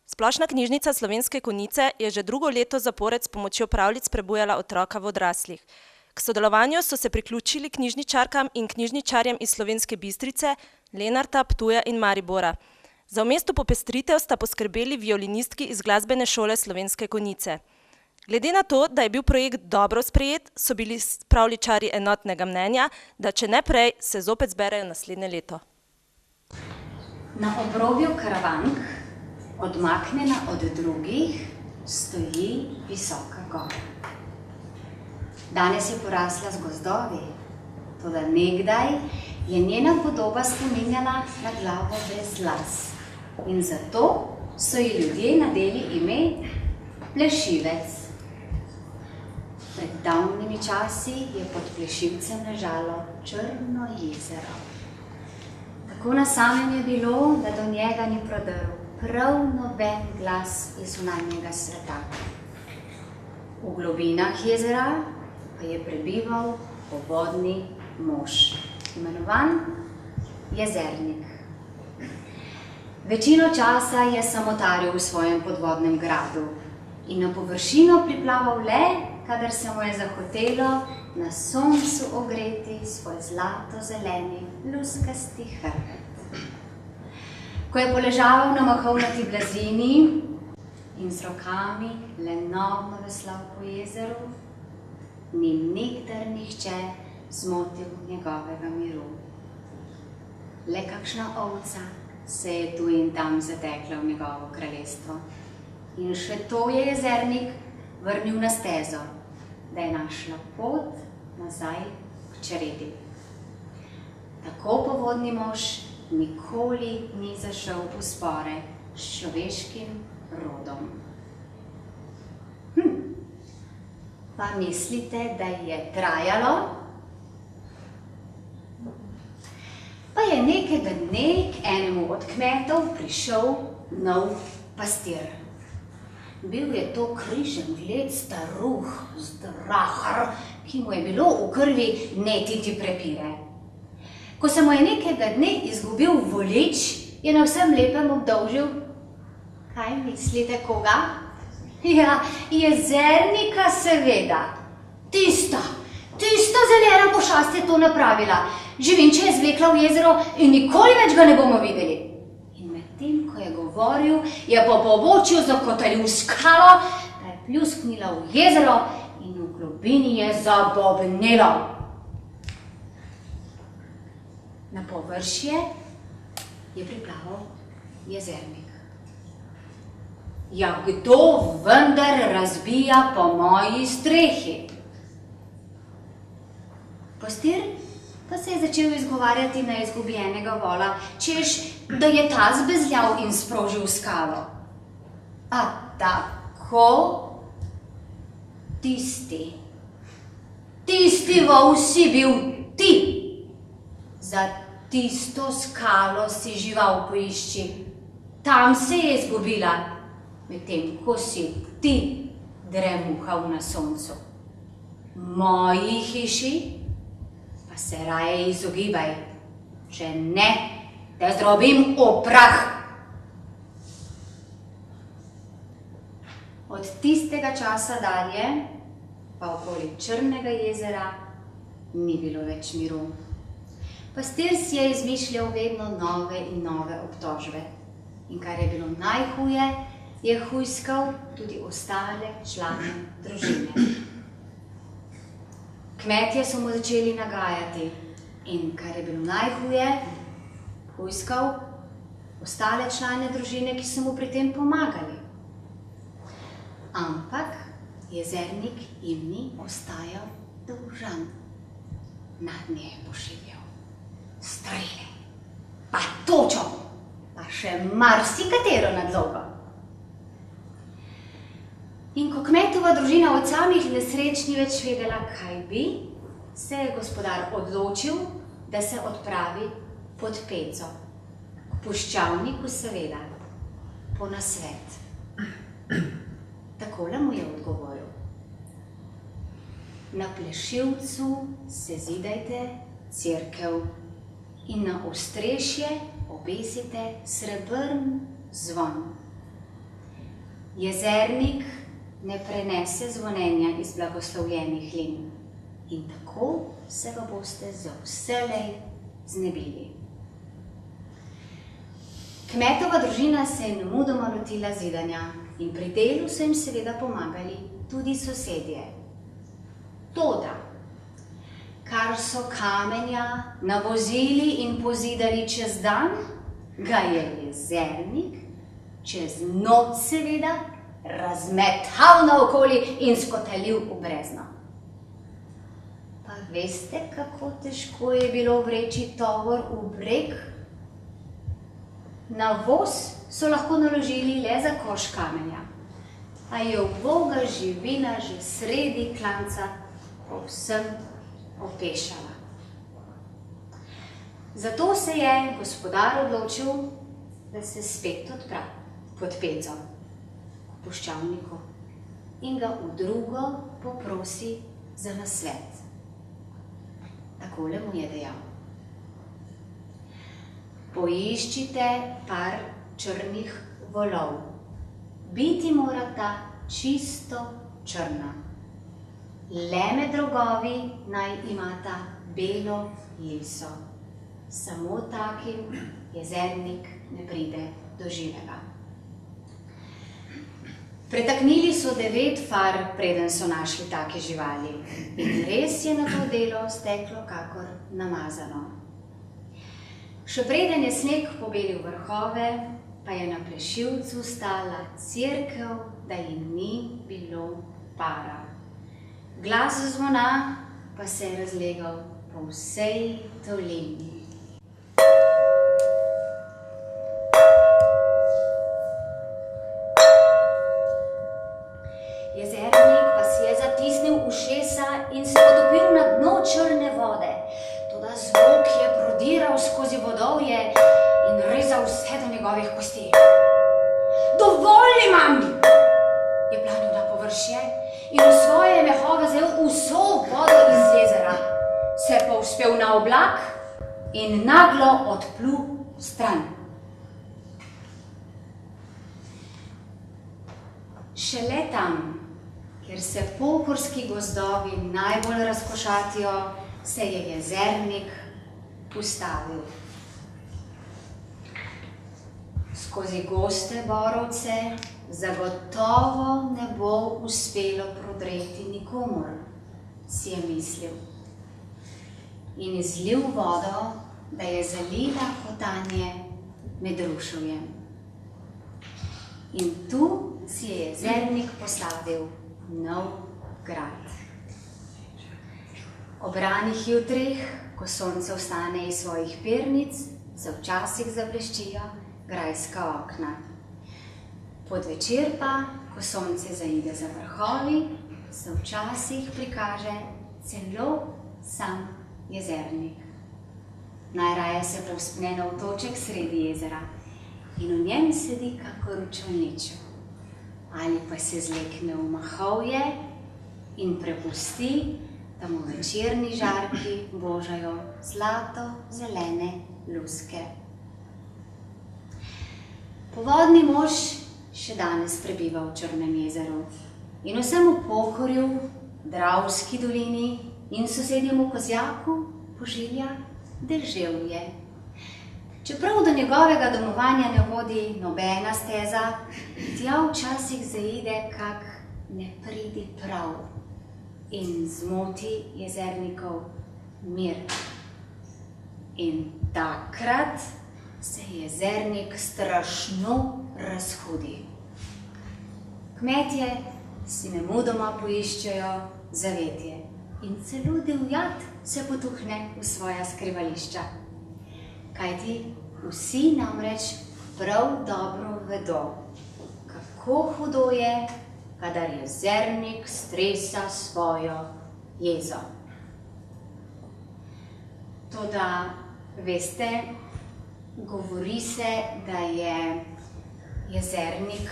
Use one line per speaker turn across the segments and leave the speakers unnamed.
Splošna knjižnica Slovenske Konjice je že drugo leto zapored s pomočjo pravljic prebujala otroka v odraslih. K sodelovanju so se priključili knjižničarkam in knjižničarjem iz Slovenske Bistrice, Lenarta, Ptuja in Maribora. Za vmesno popestritev sta poskrbeli violinistki iz Glasbene šole Slovenske Konjice. Glede na to, da je bil projekt dobro sprejet, so bili pravljičarji enotnega mnenja, da če ne prej, se zopet zberejo naslednje leto.
Na obrobju Karavank, odmaknjena od drugih, stoji visoka gora. Danes je porasla z gozdovi, toda nekdaj je njena podoba spominjala na glavo brez las. In zato so ji ljudje nadeli ime Plešivec. Pred davnimi časi je pod Plešivcem ležalo črno jezero. Tako na samem je bilo, da do njega ni prodrl prav noben glas iz zunanjega sveta. V globinah jezera pa je prebival povodni mož, imenovan Jezernik. Večino časa je samotaril v svojem podvodnem gradu in na površino priplaval le, kadar se mu je zahotelo na soncu ogreti svoj zlato-zeleni, luskasti hrbet. Ko je poležaval na mahovnati blazini in z rokami lenovno veslal po jezeru, ni nikdar nihče zmotil njegovega miru. Le kakšna ovca se je tu in tam zatekla v njegovo kraljestvo. In še to je Jezernik vrnil na stezo, da je našla pot nazaj k čredi. Tako povodni mož nikoli ni zašel v spore s človeškim rodom. Pa mislite, da je trajalo? Pa je nekega dne k enemu od kmetov prišel nov pastir. Bil je to križem gled staruh, zdrahar, ki mu je bilo v krvi netiti prepire. Ko se mu je nekega dne izgubil volič, je na vsem lepem obdolžil. Kaj mislite, koga? Ja, Jezernika seveda. Tista zelena pošast je to napravila. Živinče je zvlekla v jezero in nikoli več ga ne bomo videli. In medtem, ko je govoril, je po pobočju zakotalil skalo, da je pljusknila v jezero in v globini je zabobnelo. Na površje je priplaval Jezernik. Ja, kdo vendar razbija po moji strehi? Pastir pa se je začel izgovarjati na izgubljenega vola, češ, da je ta zbezljal in sprožil skalo. A tako? Tisti vol si bil ti. Za tisto skalo si žival poišči. Tam se je izgubila, medtem ko si ti dremuhal na soncu. Moji hiši pa se raje izogibaj, če ne, te zdrobim v prah. Od tistega časa dalje pa okoli Črnega jezera ni bilo več miru. Pastir si je izmišljal vedno nove in nove obtožbe. In kar je bilo najhuje, je hujskal tudi ostale člane družine. Kmetje so mu začeli nagajati in, kar je bilo najhuje, hujskal ostale člane družine, ki so mu pri tem pomagali. Ampak Jezernik jim ni ostajal dolžan. Nadnje je pošiljal strele, pa točo, pa še marsikatero nadlogo. In ko kmetova družina od samih nesreč ni več vedela, kaj bi, se je gospodar odločil, da se odpravi pod Peco, k puščavniku seveda, po nasvet. Takole mu je odgovoril. Na Plešivcu sezidajte cerkev in na ostrešje obesite srebrn zvon. Jezernik ne prenese zvonjenja iz blagoslovljenih lin in tako se ga boste za vselej znebili. Kmetova družina se je nemudoma lotila zidanja in pri delu so jim seveda pomagali tudi sosedje. Toda, kar so kamenja navozili in pozidali čez dan, ga je jezernik čez noč seveda razmetal naokoli in skotalil v brezno. Pa veste, kako težko je bilo vreči tovor v breg? Na voz so lahko naložili le za koš kamenja, a je uboga živina že sredi klanca povsem opešala. Zato se je gospodar odločil, da se spet odpra pod peco k puščavniku in ga v drugo poprosi za nasvet. Takole mu je dejal: poiščite par črnih volov. Biti morata čisto črna. Le med rogovi naj imata belo liso. Samo takim jezernik ne pride do živega. Pretaknili so 9 far, preden so našli take živali. In res je na to delo steklo kakor namazano. Še preden je sneg pobelil vrhove, pa je na Plešivcu stala cerkev, da jim ni bilo para. Glas zvona pa se je razlegal po vsej dolini. Jezernik pa si je zatisnil ušesa in se potopil na dno črne vode. Toda zvok je prodiral skozi vodovje in rezal vse do njegovih kosti. Dovolj imam! Je planil na površje in v svoje mehove zajel vso vodo iz jezera. Se povzpel na oblak in naglo odplul stran. Šele tam, kjer se pohorski gozdovi najbolj razkošatijo, se je jezernik ustavil. Skozi goste borovce zagotovo ne bo uspelo prodreti nikomur, si je mislil. In izlil vodo, da je zalila kotanje med ruševjem. In tu si je jezernik postavil nov grad. Ob ranih jutrih, ko sonce vstane iz svojih pernic, se včasih zableščijo grajska okna. Podvečer pa, ko sonce zaide za vrhovi, se včasih prikaže celo sam jezernik. Najraje se povzpne na otoček sredi jezera in v njem sedi kakor v čolniču. Ali pa se zlekne v mahovje in prepusti, da mu večerni žarki božajo zlato-zelene luske. Povodni mož še danes prebiva v Črnem jezeru in vsemu Pohorju, Dravski dolini in sosednjemu Kozjaku požilja deževje. Čeprav do njegovega domovanja ne vodi nobena steza, tja včasih zaide kak nepridiprav in zmoti jezernikov mir. In takrat se jezernik strašno razhudi. Kmetje si nemudoma poiščejo zavetje in celo divjad se potuhne v svoja skrivališča. Kajti vsi namreč prav dobro vedo, kako hudo je, kadar jezernik stresa svojo jezo. Toda, veste, govori se, da je jezernik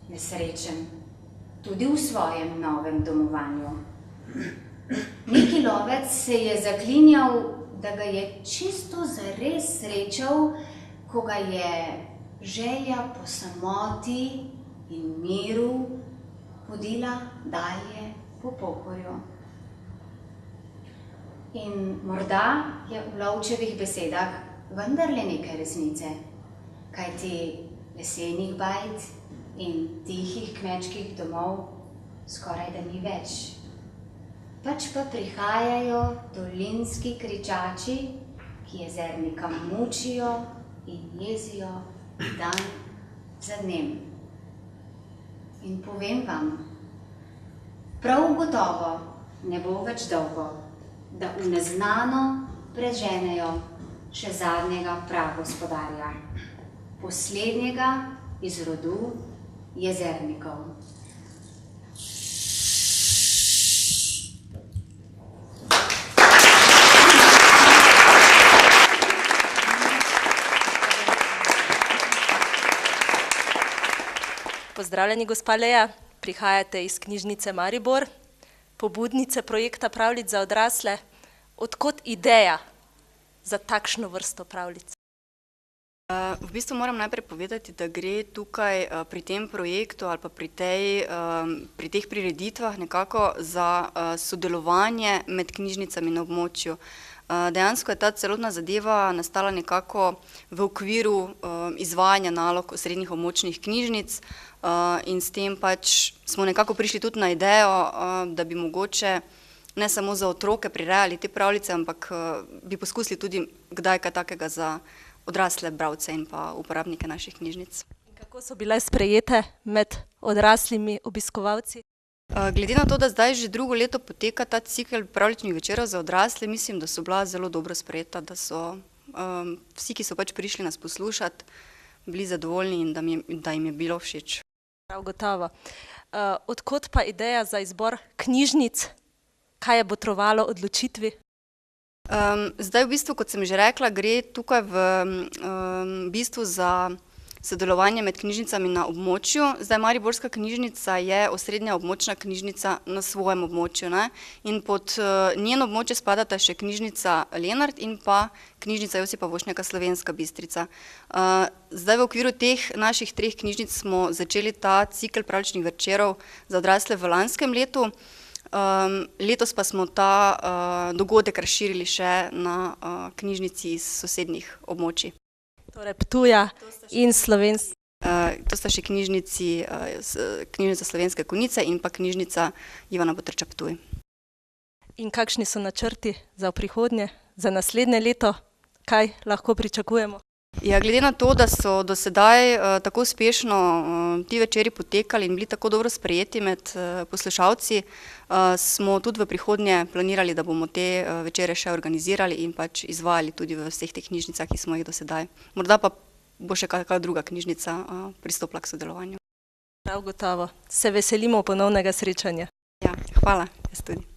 nesrečen tudi v svojem novem domovanju. Neki lovec se je zaklinjal, da ga je čisto zares srečal, ko ga je želja po samoti in miru hodila dalje po Pohorju. In morda je v Lovčevih besedah vendarle nekaj resnice, kajti lesenih bajt in tihih kmečkih domov skoraj da ni več. Pač pa prihajajo dolinski kričači, ki jezernika mučijo in jezijo dan za dnem. In povem vam, prav gotovo ne bo več dolgo, da v neznano preženejo še zadnjega pragospodarja, poslednjega iz rodu jezernikov.
Pozdravljeni, gospa Leja, prihajate iz knjižnice Maribor, pobudnice projekta pravljic za odrasle. Od kod ideja za takšno vrsto pravljic?
V bistvu moram najprej povedati, da gre tukaj pri tem projektu ali pa pri teh prireditvah nekako za sodelovanje med knjižnicami na območju. Dejansko je ta celotna zadeva nastala nekako v okviru izvajanja nalog osrednjih območnih knjižnic in s tem pač smo nekako prišli tudi na idejo, da bi mogoče ne samo za otroke prirejali te pravljice, ampak bi poskusili tudi kdaj kaj takega za odrasle bralce in pa uporabnike naših knjižnic.
Kako so bile sprejete med odraslimi obiskovalci?
Glede na to, da zdaj že drugo leto poteka ta cikel pravljičnih večerov za odrasle, mislim, da so bila zelo dobro sprejeta, da so vsi, ki so pač prišli nas poslušati, bili zadovoljni in da jim je bilo všeč.
Prav gotovo. Od kod pa ideja za izbor knjižnic? Kaj je botrovalo odločitvi?
Zdaj v bistvu, kot sem že rekla, gre tukaj v bistvu za sodelovanje med knjižnicami na območju. Zdaj Mariborska knjižnica je osrednja območna knjižnica na svojem območju, ne? In pod njeno območje spadata še knjižnica Lenart in pa knjižnica Josipa Vošnjaka Slovenska Bistrica. Zdaj v okviru teh naših treh knjižnic smo začeli ta cikel pravljičnih večerov za odrasle v lanskem letu. Letos pa smo ta dogodek razširili še na knjižnici iz sosednjih območij.
Torej Ptuja in Slovenske.
To sta še knjižnica Slovenske Konjice in pa knjižnica Ivana Potrča Ptuj.
In kakšni so načrti za prihodnje, za naslednje leto? Kaj lahko pričakujemo?
Ja, glede na to, da so do sedaj tako uspešno ti večeri potekali in bili tako dobro sprejeti med poslušalci, smo tudi v prihodnje planirali, da bomo te večere še organizirali in pač izvajali tudi v vseh teh knjižnicah, ki smo jih do sedaj. Morda pa bo še kakšna druga knjižnica pristopila k sodelovanju.
Prav gotovo. Se veselimo ponovnega srečanja.
Ja, hvala. Jaz tudi.